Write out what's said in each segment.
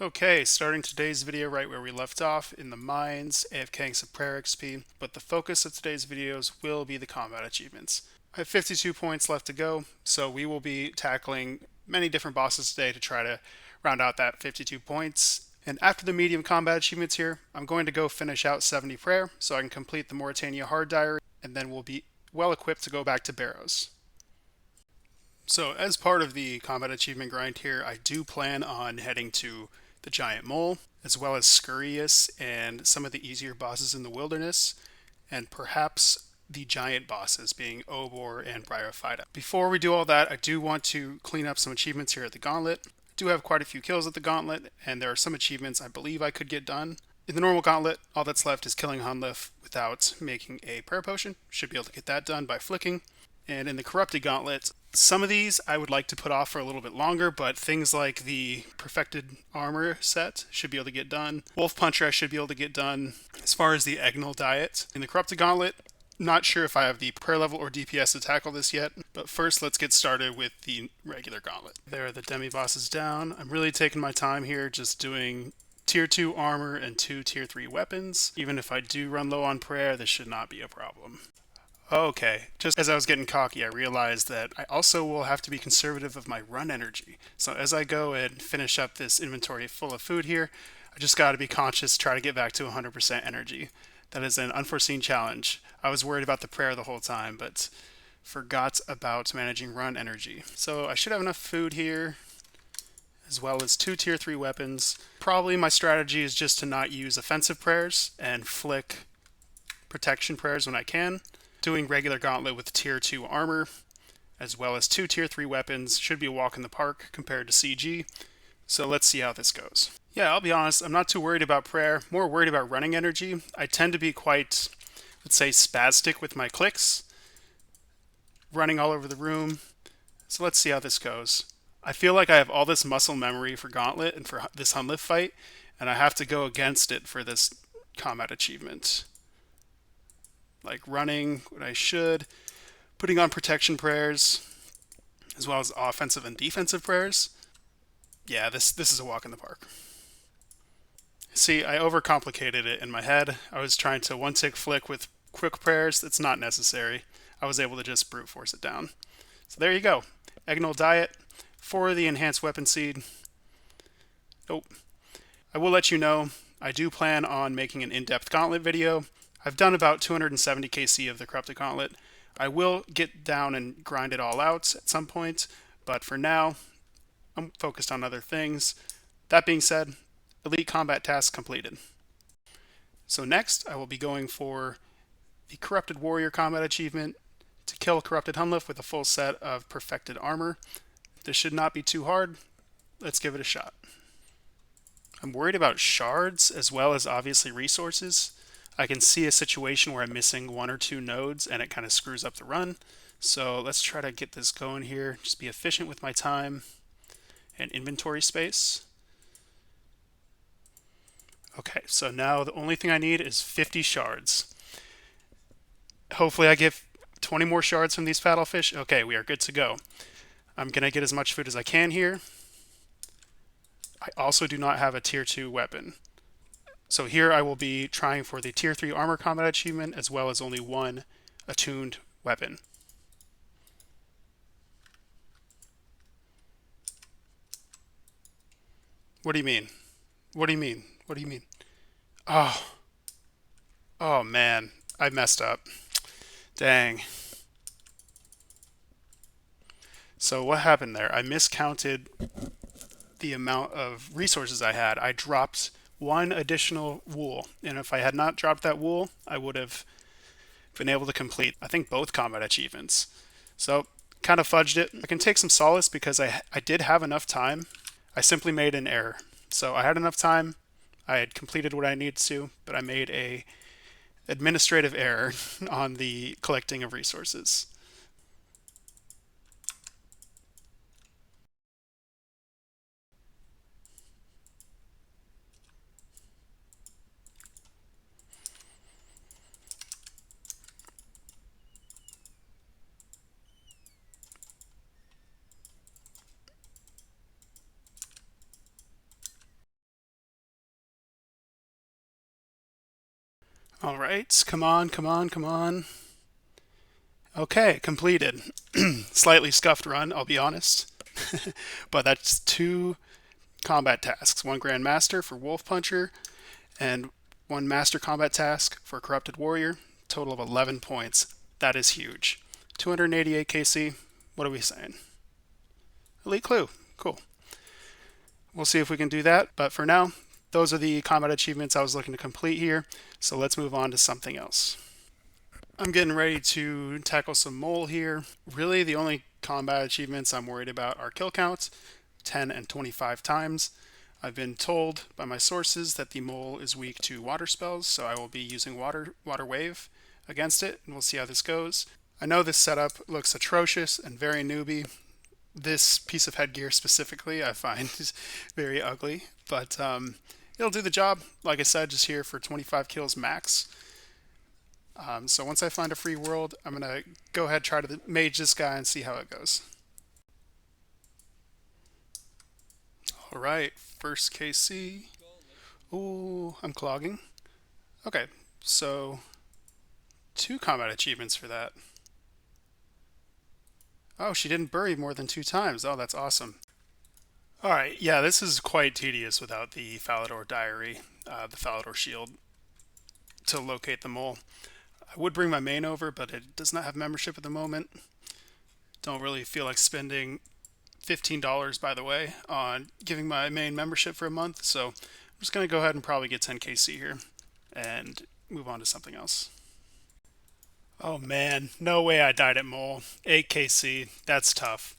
Okay, starting today's video right where we left off in the mines, AFKing some prayer XP, but the focus of today's videos will be the combat achievements. I have 52 points left to go, so we will be tackling many different bosses today to try to round out that 52 points. And after the medium combat achievements here, I'm going to go finish out 70 prayer so I can complete the Mauritania Hard Diary, and then we'll be well equipped to go back to Barrows. So as part of the combat achievement grind here, I do plan on heading to the Giant Mole, as well as Scurrius and some of the easier bosses in the wilderness, and perhaps the giant bosses being Obor and Bryophyta. Before we do all that, I do want to clean up some achievements here at the Gauntlet. I do have quite a few kills at the Gauntlet, and there are some achievements I believe I could get done. In the normal Gauntlet, all that's left is killing Hunlif without making a prayer potion. Should be able to get that done by flicking. And in the Corrupted Gauntlet, some of these I would like to put off for a little bit longer, but things like the Perfected Armor set should be able to get done. Wolf Puncher I should be able to get done. As far as the Egnal Diet, in the Corrupted Gauntlet, not sure if I have the prayer level or DPS to tackle this yet, but first let's get started with the regular Gauntlet. There are the demi-bosses down. I'm really taking my time here, just doing Tier 2 armor and 2 Tier 3 weapons. Even if I do run low on prayer, this should not be a problem. Okay, just as I was getting cocky, I realized that I also will have to be conservative of my run energy. So as I go and finish up this inventory full of food here, I just got to be conscious, try to get back to 100% energy. That is an unforeseen challenge. I was worried about the prayer the whole time, but forgot about managing run energy. So I should have enough food here, as well as 2 Tier 3 weapons. Probably my strategy is just to not use offensive prayers and flick protection prayers when I can. Doing regular Gauntlet with Tier 2 armor, as well as 2 Tier 3 weapons, should be a walk in the park compared to CG. So let's see how this goes. Yeah, I'll be honest, I'm not too worried about prayer, more worried about running energy. I tend to be quite, let's say, spastic with my clicks, running all over the room. So let's see how this goes. I feel like I have all this muscle memory for Gauntlet and for this Hunlif fight, and I have to go against it for this combat achievement. Like running what I should, putting on protection prayers, as well as offensive and defensive prayers. Yeah, this is a walk in the park. See, I overcomplicated it in my head. I was trying to one-tick flick with quick prayers. That's not necessary. I was able to just brute force it down. So there you go. Egnal Diet for the Enhanced Weapon Seed. Nope. I will let you know, I do plan on making an in-depth Gauntlet video. I've done about 270 KC of the Corrupted Gauntlet. I will get down and grind it all out at some point, but for now, I'm focused on other things. That being said, Elite Combat task completed. So next, I will be going for the Corrupted Warrior Combat achievement to kill Corrupted Hunlif with a full set of Perfected Armor. This should not be too hard. Let's give it a shot. I'm worried about shards as well as obviously resources. I can see a situation where I'm missing 1 or 2 nodes and it kind of screws up the run. So let's try to get this going here. Just be efficient with my time and inventory space. Okay, so now the only thing I need is 50 shards. Hopefully I get 20 more shards from these paddlefish. Okay, we are good to go. I'm going to get as much food as I can here. I also do not have a Tier 2 weapon. So here I will be trying for the Tier 3 Armor Combat achievement, as well as only 1 attuned weapon. What do you mean? What do you mean? What do you mean? Oh. Oh man, I messed up. Dang. So what happened there? I miscounted the amount of resources I had. I dropped 1 additional wool, and if I had not dropped that wool, I would have been able to complete, I think, both combat achievements. So kind of fudged it. I can take some solace because I did have enough time. I simply made an error. So I had enough time. I had completed what I needed to, but I made a administrative error on the collecting of resources. All right, come on, come on, come on. Okay, completed. Slightly scuffed run, I'll be honest. But that's two combat tasks, one Grand Master for Wolf Puncher and one Master Combat task for Corrupted Warrior, total of 11 points. That is huge. 288 KC, what are we saying? Elite Clue, cool. We'll see if we can do that, but for now, those are the combat achievements I was looking to complete here, so let's move on to something else. I'm getting ready to tackle some mole here. Really, the only combat achievements I'm worried about are kill counts, 10 and 25 times. I've been told by my sources that the mole is weak to water spells, so I will be using water wave against it, and we'll see how this goes. I know this setup looks atrocious and very newbie. This piece of headgear specifically I find is very ugly, but it'll do the job. Like I said, just here for 25 kills max. So once I find a free world, I'm going to go ahead and try to mage this guy and see how it goes. All right, first KC. Ooh, I'm clogging. Okay, so 2 combat achievements for that. Oh, she didn't bury more than 2 times. Oh, that's awesome. All right, yeah, this is quite tedious without the Falador Diary, the Falador Shield, to locate the mole. I would bring my main over, but it does not have membership at the moment. Don't really feel like spending $15, by the way, on giving my main membership for a month, so I'm just going to go ahead and probably get 10 KC here and move on to something else. Oh man, no way I died at mole. 8 KC, that's tough.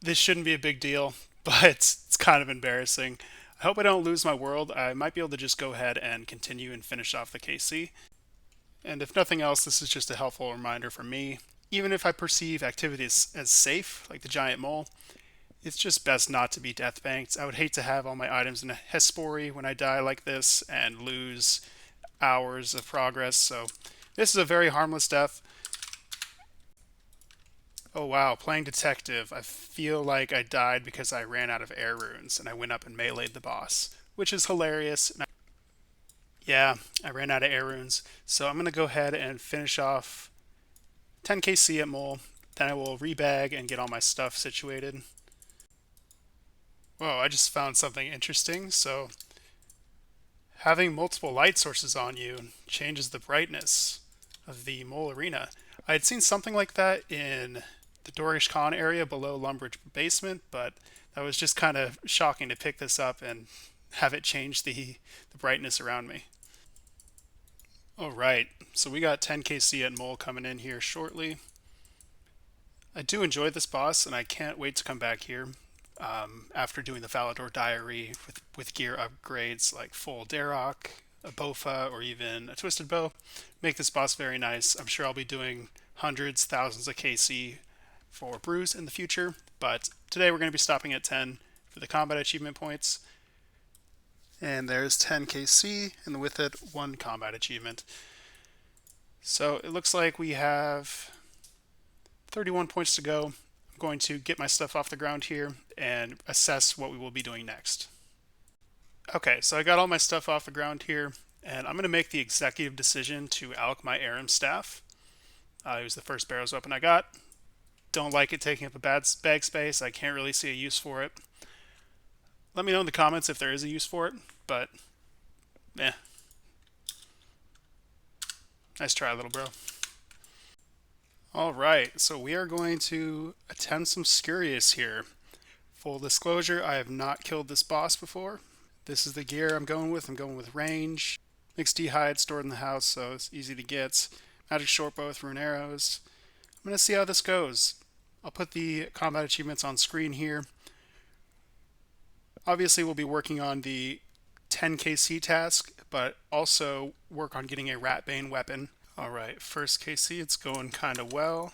This shouldn't be a big deal, but it's kind of embarrassing. I hope I don't lose my world. I might be able to just go ahead and continue and finish off the KC. And if nothing else, this is just a helpful reminder for me. Even if I perceive activities as safe, like the giant mole, it's just best not to be death banked. I would hate to have all my items in a Hespori when I die like this and lose hours of progress. So this is a very harmless death. Oh wow, playing detective. I feel like I died because I ran out of air runes and I went up and meleeed the boss, which is hilarious. Yeah, I ran out of air runes. So I'm going to go ahead and finish off 10 KC at mole. Then I will rebag and get all my stuff situated. Whoa, I just found something interesting. So having multiple light sources on you changes the brightness of the mole arena. I had seen something like that in the Dorish Khan area below Lumbridge Basement, but that was just kind of shocking to pick this up and have it change the brightness around me. Alright, so we got 10 KC at mole coming in here shortly. I do enjoy this boss, and I can't wait to come back here after doing the Falador Diary with gear upgrades like full Darok, a Bofa, or even a Twisted Bow. Make this boss very nice. I'm sure I'll be doing hundreds, thousands of KC for Bruise in the future, but today we're going to be stopping at 10 for the combat achievement points. And there's 10 KC, and with it, 1 combat achievement. So it looks like we have 31 points to go. I'm going to get my stuff off the ground here and assess what we will be doing next. Okay, so I got all my stuff off the ground here, and I'm going to make the executive decision to alch my Aram staff. It was the first Barrows weapon I got. Don't like it taking up a bag space. I can't really see a use for it. Let me know in the comments if there is a use for it, but eh. Nice try, little bro. Alright, so we are going to attempt some Scurrius here. Full disclosure, I have not killed this boss before. This is the gear I'm going with. I'm going with range. Mixed D-hide stored in the house, so it's easy to get. Magic shortbow with rune arrows. I'm going to see how this goes. I'll put the combat achievements on screen here. Obviously, we'll be working on the 10 KC task, but also work on getting a Ratbane weapon. Alright, first KC, it's going kind of well.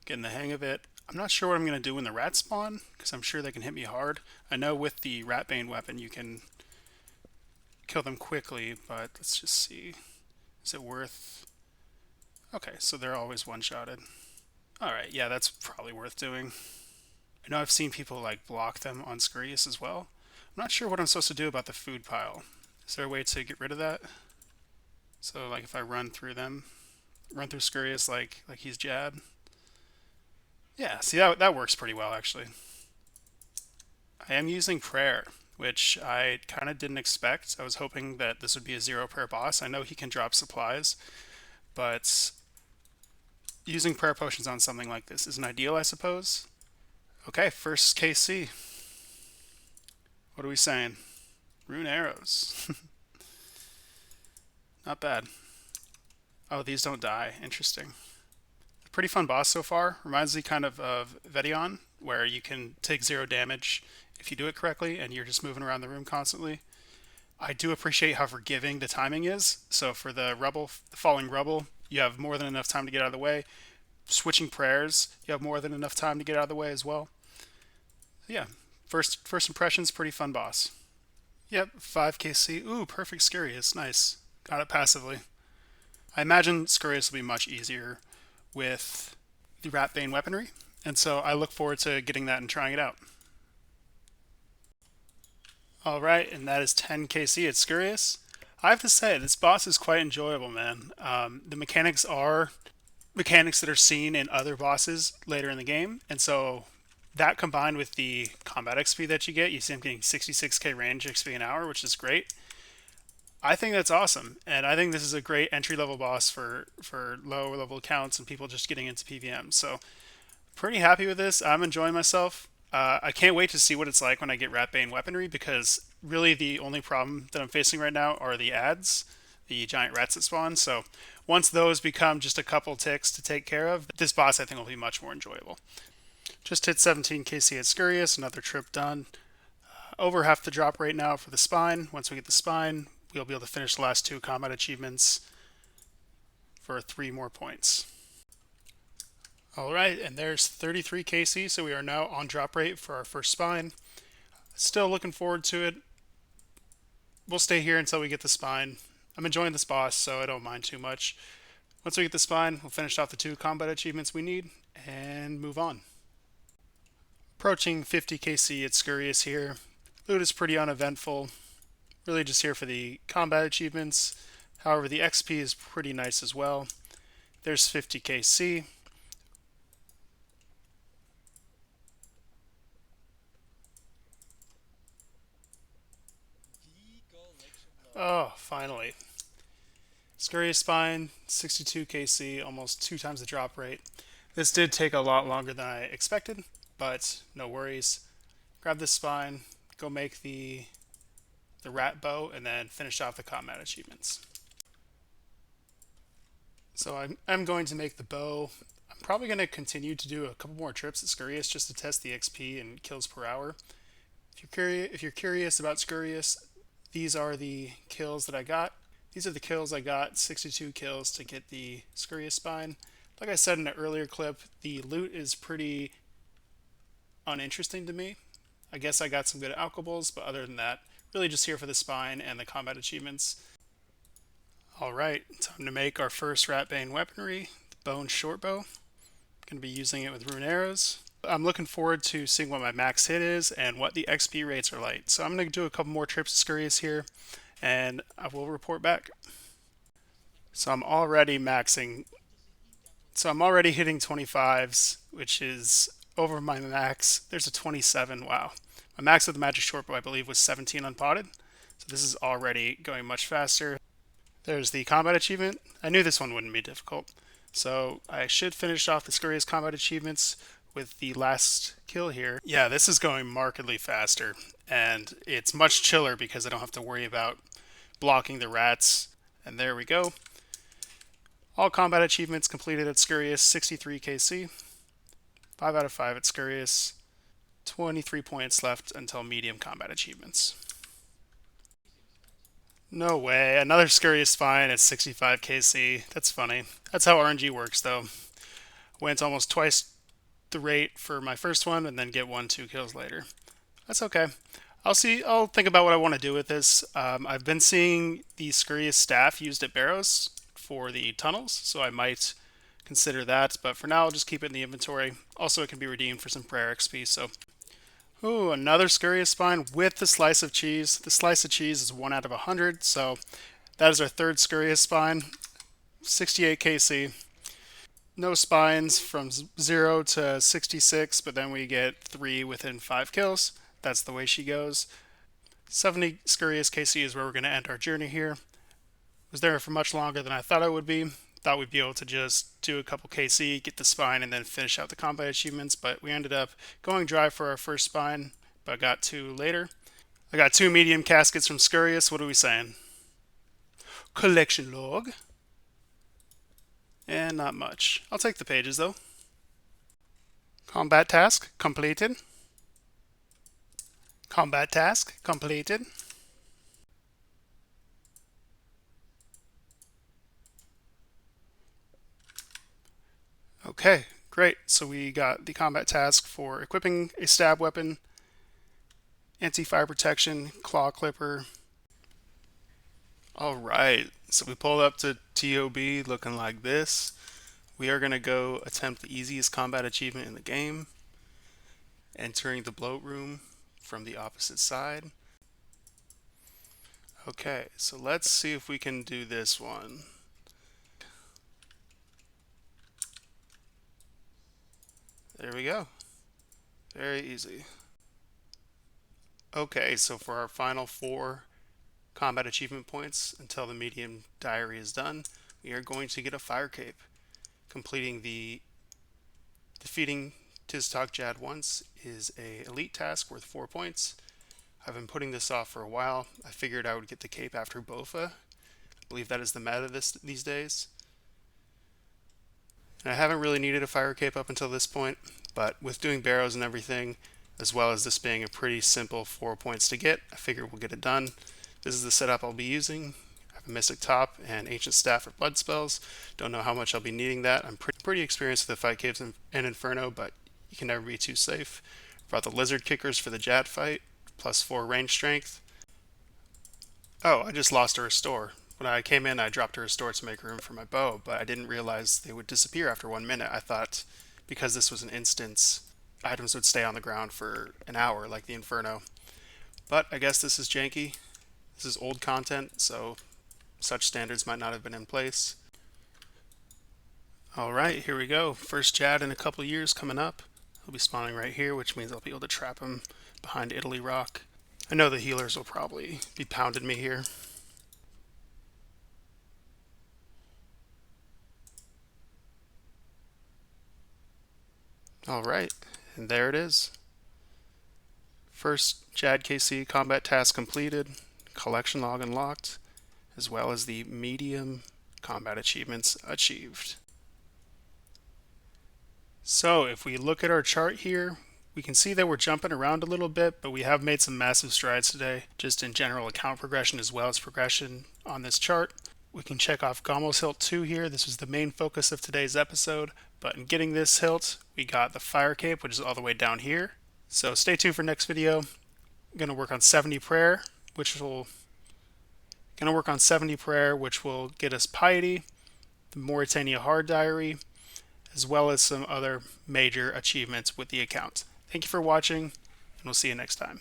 Getting the hang of it. I'm not sure what I'm going to do when the rats spawn, because I'm sure they can hit me hard. I know with the Ratbane weapon you can kill them quickly, but let's just see. Is it worth... Okay, so they're always one-shotted. Alright, yeah, that's probably worth doing. I know I've seen people like block them on Scurrius as well. I'm not sure what I'm supposed to do about the food pile. Is there a way to get rid of that? So like if I run through them, run through Scurrius like he's Jab. Yeah, see that works pretty well actually. I am using prayer, which I kind of didn't expect. I was hoping that this would be a 0 prayer boss. I know he can drop supplies, but using prayer potions on something like this isn't ideal, I suppose. Okay, first KC. What are we saying? Rune arrows. Not bad. Oh, these don't die. Interesting. Pretty fun boss so far. Reminds me kind of Vedion, where you can take 0 damage if you do it correctly and you're just moving around the room constantly. I do appreciate how forgiving the timing is. So for the rubble, the falling rubble, you have more than enough time to get out of the way. Switching prayers, you have more than enough time to get out of the way as well. Yeah, first impressions, pretty fun boss. Yep, 5kc. Ooh, perfect Scurrius. Nice. Got it passively. I imagine Scurrius will be much easier with the Ratbane weaponry, and so I look forward to getting that and trying it out. Alright, and that is 10kc at Scurrius. I have to say, this boss is quite enjoyable, man. The mechanics are mechanics that are seen in other bosses later in the game, and so that combined with the combat XP that you see him getting 66k range XP an hour, which is great. I think that's awesome, and I think this is a great entry-level boss for lower-level accounts and people just getting into PVM. So, pretty happy with this. I'm enjoying myself. I can't wait to see what it's like when I get Ratbane weaponry, because really the only problem that I'm facing right now are the ads, the giant rats that spawn. So, once those become just a couple ticks to take care of, this boss I think will be much more enjoyable. Just hit 17kc at Scurrius, another trip done. Over half the drop rate now for the spine. Once we get the spine, we'll be able to finish the last 2 combat achievements for 3 more points. Alright, and there's 33kc, so we are now on drop rate for our first spine. Still looking forward to it. We'll stay here until we get the spine. I'm enjoying this boss, so I don't mind too much. Once we get the spine, we'll finish off the 2 combat achievements we need and move on. Approaching 50kc at Scurrius here. Loot is pretty uneventful. Really just here for the combat achievements. However, the XP is pretty nice as well. There's 50kc. Oh, finally. Scurrius Spine, 62kc, almost 2 times the drop rate. This did take a lot longer than I expected, but no worries. Grab this spine, go make the rat bow, and then finish off the combat achievements. So I'm going to make the bow. I'm probably going to continue to do a couple more trips at Scurrius just to test the XP and kills per hour. If you're curious about Scurrius, these are the kills that I got. These are the kills I got, 62 kills to get the Scurrius spine. Like I said in an earlier clip, the loot is pretty uninteresting to me. I guess I got some good alcohols, but other than that, really just here for the spine and the combat achievements. Alright, time to make our first Ratbane weaponry, the bone shortbow. Going to be using it with rune arrows. I'm looking forward to seeing what my max hit is and what the XP rates are like. So I'm going to do a couple more trips to Scurrius here, and I will report back. So I'm already maxing. So I'm already hitting 25s, which is over my max. There's a 27. Wow. My max of the magic shortbow, I believe, was 17 unpotted. So this is already going much faster. There's the combat achievement. I knew this one wouldn't be difficult. So I should finish off the Scurrius combat achievements with the last kill here. Yeah, this is going markedly faster, and it's much chiller because I don't have to worry about blocking the rats. And there we go. All combat achievements completed at Scurrius, 63kc. 5 out of 5 at Scurrius. 23 points left until medium combat achievements. No way, another Scurrius spine at 65kc. That's funny. That's how RNG works though. Went almost twice the rate for my first one and then get 1-2 kills later. That's okay. I'll think about what I want to do with this. I've been seeing the Scurrius staff used at Barrows for the tunnels, so I might consider that, but for now I'll just keep it in the inventory. Also, it can be redeemed for some prayer XP, so. Ooh, another Scurrius spine with the slice of cheese. The slice of cheese is 1 out of 100, so That is our third Scurrius spine, 68 KC. No spines from 0 to 66, but then we get 3 within 5 kills. That's the way she goes. 70 Scurrius KC is where we're going to end our journey here. Was there for much longer than I thought I would be. Thought we'd be able to just do a couple KC, get the spine, and then finish out the combat achievements, but we ended up going dry for our first spine, but got 2 later. I got 2 medium caskets from Scurrius. What are we saying? Collection log. And not much. I'll take the pages though. Combat task completed. Combat task completed. Okay, great. So we got the combat task for equipping a stab weapon, anti-fire protection, claw clipper. All right, so we pulled up to TOB looking like this. We are going to go attempt the easiest combat achievement in the game, entering the bloat room from the opposite side. Okay, so let's see if we can do this one. There we go. Very easy. Okay, so for our final 4 combat achievement points until the medium diary is done, we are going to get a fire cape. Completing the defeating Tiztok Jad once is a elite task worth 4 points. I've been putting this off for a while. I figured I would get the cape after Bofa. I believe that is the meta these days. And I haven't really needed a fire cape up until this point, but with doing barrows and everything, as well as this being a pretty simple 4 points to get, I figure we'll get it done. This is the setup I'll be using. I have a Mystic top and Ancient Staff for blood spells. Don't know how much I'll be needing that. I'm pretty experienced with the fight caves and Inferno, but you can never be too safe. Brought the Lizard Kickers for the Jad fight, plus 4 range strength. Oh, I just lost a restore. When I came in, I dropped a restore to make room for my bow, but I didn't realize they would disappear after 1 minute. I thought because this was an instance, items would stay on the ground for an hour like the Inferno. But I guess this is janky. This is old content, so such standards might not have been in place. Alright, here we go. First Jad in a couple years coming up. He'll be spawning right here, which means I'll be able to trap him behind Italy Rock. I know the healers will probably be pounding me here. Alright, and there it is. First Jad KC combat task completed, collection log unlocked, as well as the medium combat achievements achieved. So if we look at our chart here, we can see that we're jumping around a little bit, but we have made some massive strides today, just in general account progression as well as progression on this chart. We can check off Gommel's Hilt 2 here. This was the main focus of today's episode, but in getting this hilt, we got the Fire Cape, which is all the way down here. So stay tuned for next video. I'm going to work on 70 Prayer, which will get us Piety, the Mauritania Hard Diary, as well as some other major achievements with the account. Thank you for watching, and we'll see you next time.